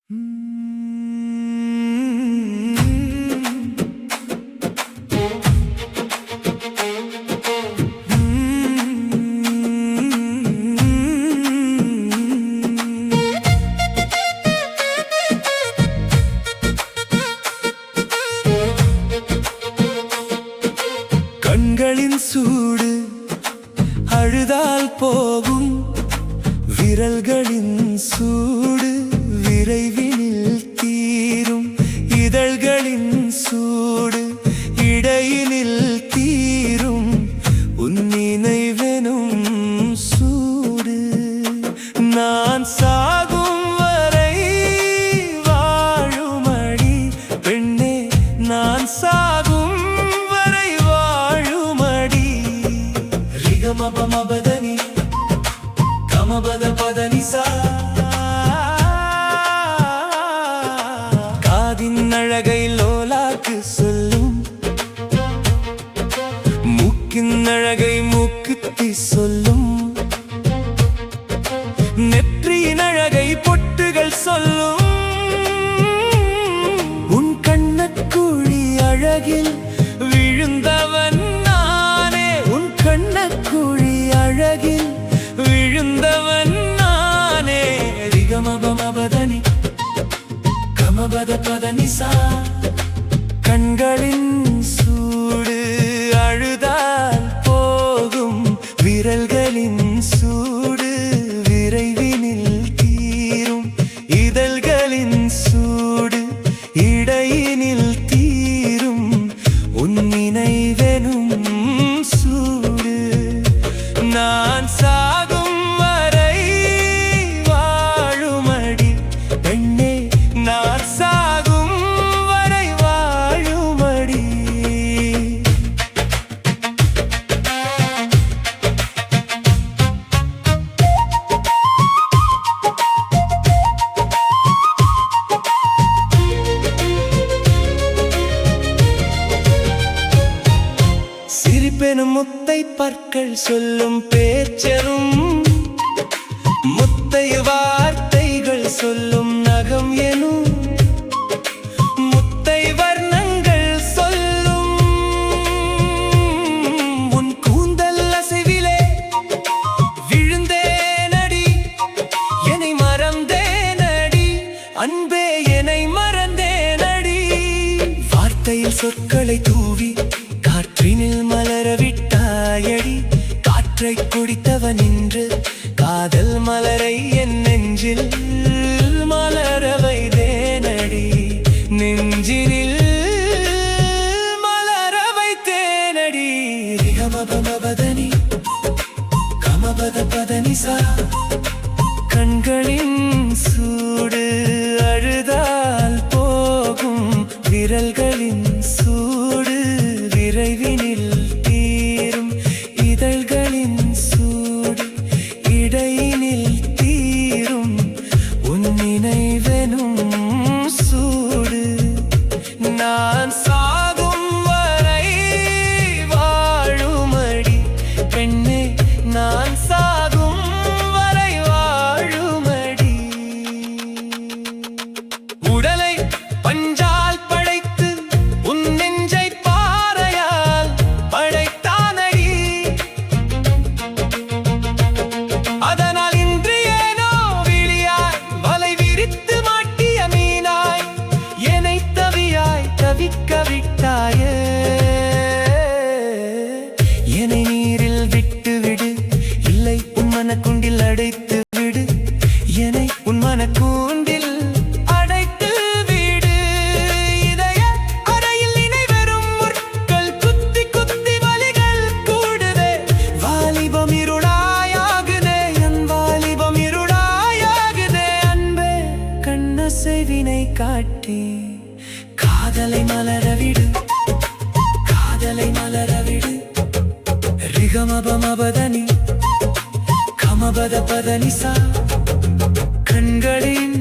கண்களின் சூடு அழுதால் போகும், விரல்களின் சூடு விரைவினில் தீரும், இதழ்களின் சூடு இடையினில் தீரும், உன் நினைவெனும் சூடு நான் சாகும் வரை வாழுமடி பெண்ணே, நான் சாகும் வரை வாழுமடி. ரிகமபமபதனி கமபத பதனிசா, காதின் அழகை லோலாக்கு சொல்லும், மூக்கின் அழகை மூக்குத்தி சொல்லும், நெற்றியின் அழகை பொட்டுகள் சொல்லும், உன் கண்ணக்குழி அழகில் விழுந்தவன் நானே, உன் கண்ணக்குழி அழகில் விழுந்தவன் நானே. ரிகமபமபதனி கமபத பதனிசா, கண்களின் சூடு அழுதால் போகும், விரல்களின் சூடு விரைவினில் தீரும், இதழ்களின் சூடு இடையினில் தீரும், உன் நினைவெனும் சூடு நான் சாகும் வரை வாழுமடி பெண்ணே, நான் சாகும் வரை வாழுமடி. சிரிப்பெனும் முத்தை பற்கள் சொல்லும் பேச்சரும், முத்தை வார்த்தைகள் சொல்லும் நகம் எனும், முத்தை வர்ணங்கள் சொல்லும், உன் கூந்தல் அசைவிலே விழுந்தேனடி, என்னை மறந்தேனடி அன்பே, என்னை மறந்தேனடி. வார்த்தையில் சொற்களை தூவி காற்றினில் மலர விட்டாயடி, காற்றை குடித்தவன் இன்று காதல் மலரை என் நெஞ்சில் மலர வைத்தேனடி, நெஞ்சினில் மலர வைத்தேனடி. ரிகமபமபதனி கமபத பதனிசா, கண்களின் சூடு அழுதால் போகும், விரல்களின் சூடு விரைவினில் தீரும், இதழ்களின் சூடு இடையினில் தீரும், உன் நினைவெனும் சூடு நான் சாகும் வரை வாழுமடி பெண்ணே, நான் சாகும் வரை வாழுமடி. உடலை பஞ்சால் படைத்து உன் நெஞ்சை பாறையால் படைத்தானடி, அதனால் இன்று ஏனோ விழியாய் வலை விரித்து மாட்டிய மீனாய் என்னை தவியாய் தவிக்க விட்டாயே. என்னை நீரில் விட்டு விடு, இல்லை உன் மனக்குண்டில் அடைத்து விடு, என்னை உன் மனக்கூண்டில் அடைத்து விடு. இதய அறையில் நினைவரும் முற்கள் குத்தி குத்தி வலிகள் கூடுதே, வாலிபம் இருளாயாகுதே, என் வாலிபம் இருளாயாகுதே அன்பே, கண்ணசைவினை காட்டி காதலை மலரவிடு, காதலை மலரவிடு. ரிகமபமபதனி கமபத பதனிசா, கண்களின்